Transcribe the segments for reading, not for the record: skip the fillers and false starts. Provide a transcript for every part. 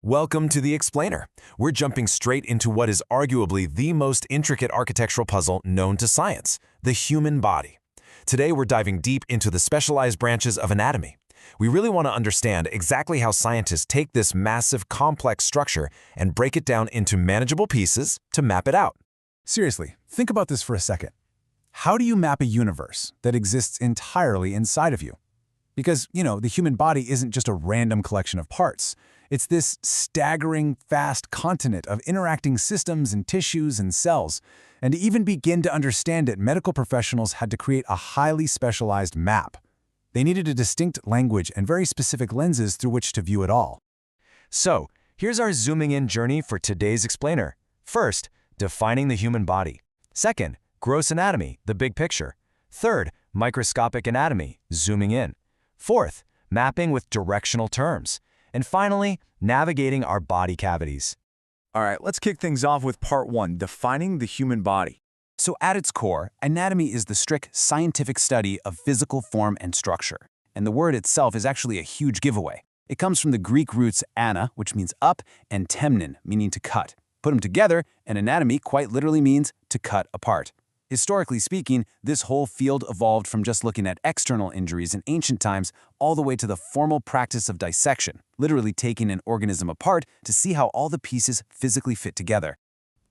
Welcome to The Explainer. We're jumping straight into what is arguably the most intricate architectural puzzle known to science, the human body. Today, we're diving deep into the specialized branches of anatomy. We really want to understand exactly how scientists take this massive, complex structure and break it down into manageable pieces to map it out. Seriously, think about this for a second. How do you map a universe that exists entirely inside of you? Because, the human body isn't just a random collection of parts. It's this staggering, vast continent of interacting systems and tissues and cells. And to even begin to understand it, medical professionals had to create a highly specialized map. They needed a distinct language and very specific lenses through which to view it all. So, here's our zooming in journey for today's explainer. First, defining the human body. Second, gross anatomy, the big picture. Third, microscopic anatomy, zooming in. Fourth, mapping with directional terms. And finally, navigating our body cavities. All right, let's kick things off with part one, defining the human body. So at its core, anatomy is the strict scientific study of physical form and structure. And the word itself is actually a huge giveaway. It comes from the Greek roots ana, which means up, and temnon, meaning to cut. Put them together, and anatomy quite literally means to cut apart. Historically speaking, this whole field evolved from just looking at external injuries in ancient times all the way to the formal practice of dissection, literally taking an organism apart to see how all the pieces physically fit together.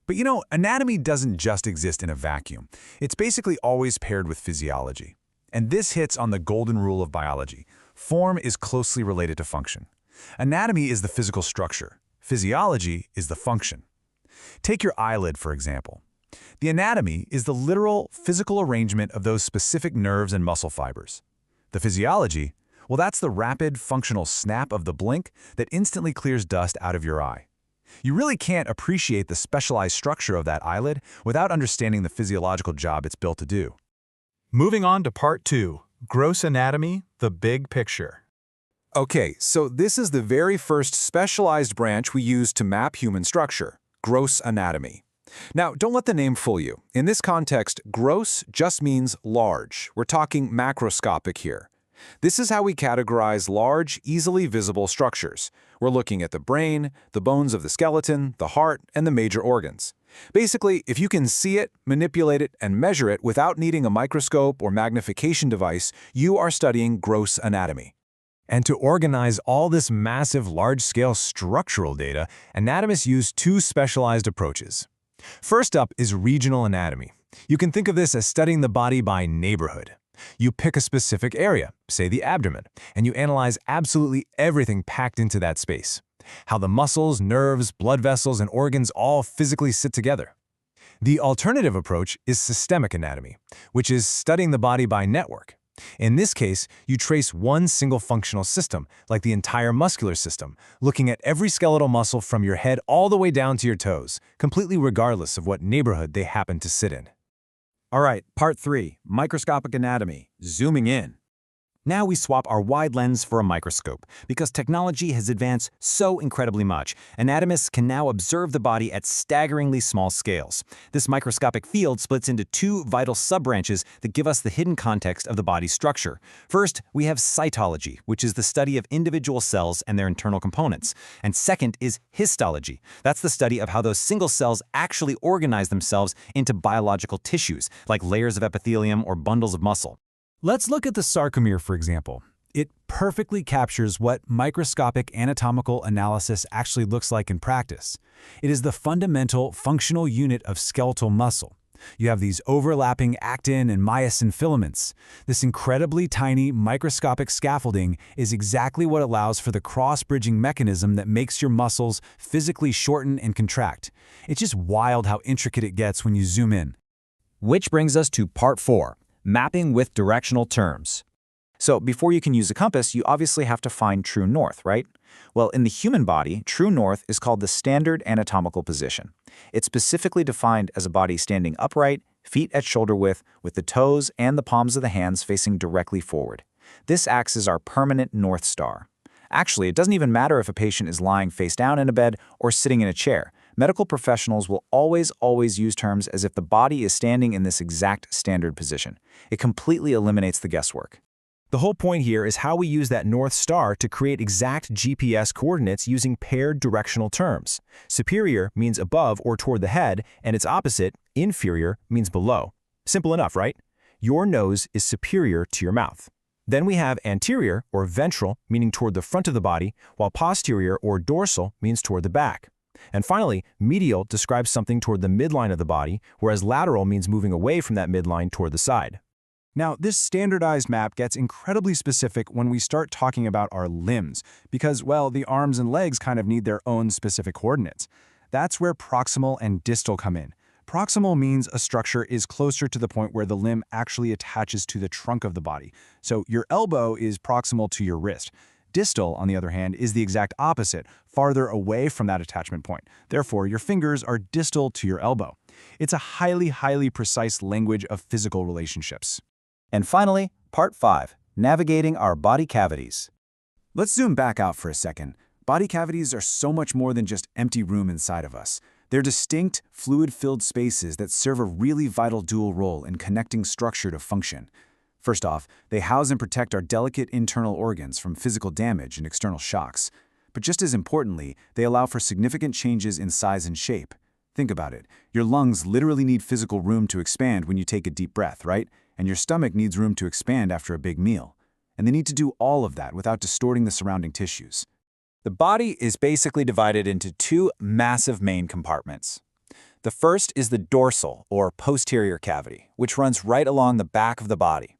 But anatomy doesn't just exist in a vacuum. It's basically always paired with physiology. And this hits on the golden rule of biology. Form is closely related to function. Anatomy is the physical structure. Physiology is the function. Take your eyelid, for example. The anatomy is the literal physical arrangement of those specific nerves and muscle fibers. The physiology, well, that's the rapid, functional snap of the blink that instantly clears dust out of your eye. You really can't appreciate the specialized structure of that eyelid without understanding the physiological job it's built to do. Moving on to part two, gross anatomy, the big picture. Okay, so this is the very first specialized branch we use to map human structure, gross anatomy. Now, don't let the name fool you. In this context, gross just means large. We're talking macroscopic here. This is how we categorize large, easily visible structures. We're looking at the brain, the bones of the skeleton, the heart, and the major organs. Basically, if you can see it, manipulate it, and measure it without needing a microscope or magnification device, you are studying gross anatomy. And to organize all this massive, large-scale structural data, anatomists use two specialized approaches. First up is regional anatomy. You can think of this as studying the body by neighborhood. You pick a specific area, say the abdomen, and you analyze absolutely everything packed into that space. How the muscles, nerves, blood vessels, and organs all physically sit together. The alternative approach is systemic anatomy, which is studying the body by network. In this case, you trace one single functional system, like the entire muscular system, looking at every skeletal muscle from your head all the way down to your toes, completely regardless of what neighborhood they happen to sit in. All right, part three, microscopic anatomy, zooming in. Now we swap our wide lens for a microscope. Because technology has advanced so incredibly much, anatomists can now observe the body at staggeringly small scales. This microscopic field splits into two vital sub-branches that give us the hidden context of the body's structure. First, we have cytology, which is the study of individual cells and their internal components. And second is histology. That's the study of how those single cells actually organize themselves into biological tissues, like layers of epithelium or bundles of muscle. Let's look at the sarcomere, for example. It perfectly captures what microscopic anatomical analysis actually looks like in practice. It is the fundamental functional unit of skeletal muscle. You have these overlapping actin and myosin filaments. This incredibly tiny microscopic scaffolding is exactly what allows for the cross-bridging mechanism that makes your muscles physically shorten and contract. It's just wild how intricate it gets when you zoom in. Which brings us to part four. Mapping with directional terms. So before you can use a compass, you obviously have to find true north, right? Well, in the human body, true north is called the standard anatomical position. It's specifically defined as a body standing upright, feet at shoulder width, with the toes and the palms of the hands facing directly forward. This acts as our permanent North Star. Actually, it doesn't even matter if a patient is lying face down in a bed or sitting in a chair. Medical professionals will always use terms as if the body is standing in this exact standard position. It completely eliminates the guesswork. The whole point here is how we use that North Star to create exact GPS coordinates using paired directional terms. Superior means above or toward the head, and its opposite, inferior, means below. Simple enough, right? Your nose is superior to your mouth. Then we have anterior or ventral, meaning toward the front of the body, while posterior or dorsal means toward the back. And finally, medial describes something toward the midline of the body, whereas lateral means moving away from that midline toward the side. Now, this standardized map gets incredibly specific when we start talking about our limbs, because, well, the arms and legs kind of need their own specific coordinates. That's where proximal and distal come in. Proximal means a structure is closer to the point where the limb actually attaches to the trunk of the body. So your elbow is proximal to your wrist. Distal, on the other hand, is the exact opposite, farther away from that attachment point. Therefore, your fingers are distal to your elbow. It's a highly precise language of physical relationships. And finally, Part 5, Navigating our Body Cavities. Let's zoom back out for a second. Body cavities are so much more than just empty room inside of us. They're distinct, fluid-filled spaces that serve a really vital dual role in connecting structure to function. First off, they house and protect our delicate internal organs from physical damage and external shocks. But just as importantly, they allow for significant changes in size and shape. Think about it. Your lungs literally need physical room to expand when you take a deep breath, right? And your stomach needs room to expand after a big meal. And they need to do all of that without distorting the surrounding tissues. The body is basically divided into two massive main compartments. The first is the dorsal, or posterior cavity, which runs right along the back of the body.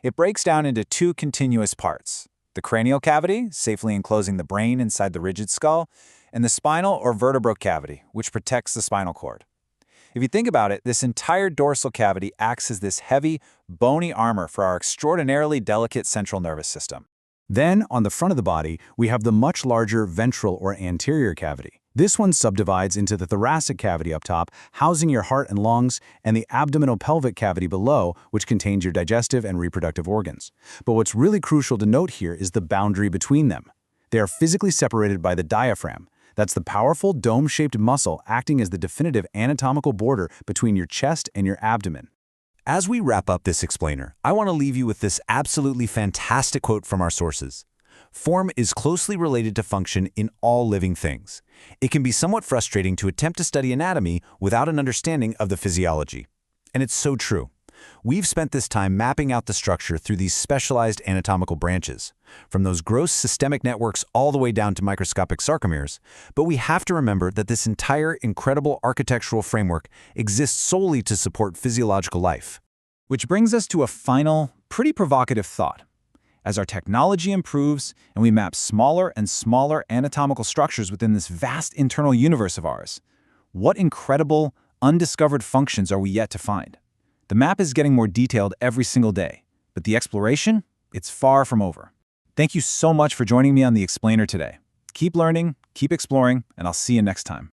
It breaks down into two continuous parts: the cranial cavity, safely enclosing the brain inside the rigid skull, and the spinal or vertebral cavity, which protects the spinal cord. If you think about it, this entire dorsal cavity acts as this heavy, bony armor for our extraordinarily delicate central nervous system. Then, on the front of the body, we have the much larger ventral or anterior cavity. This one subdivides into the thoracic cavity up top, housing your heart and lungs, and the abdominal pelvic cavity below, which contains your digestive and reproductive organs. But what's really crucial to note here is the boundary between them. They are physically separated by the diaphragm. That's the powerful dome-shaped muscle acting as the definitive anatomical border between your chest and your abdomen. As we wrap up this explainer, I want to leave you with this absolutely fantastic quote from our sources. Form is closely related to function in all living things. It can be somewhat frustrating to attempt to study anatomy without an understanding of the physiology. And it's so true. We've spent this time mapping out the structure through these specialized anatomical branches, from those gross systemic networks all the way down to microscopic sarcomeres, but we have to remember that this entire incredible architectural framework exists solely to support physiological life. Which brings us to a final, pretty provocative thought. As our technology improves and we map smaller and smaller anatomical structures within this vast internal universe of ours, what incredible, undiscovered functions are we yet to find? The map is getting more detailed every single day, but the exploration, it's far from over. Thank you so much for joining me on The Explainer today. Keep learning, keep exploring, and I'll see you next time.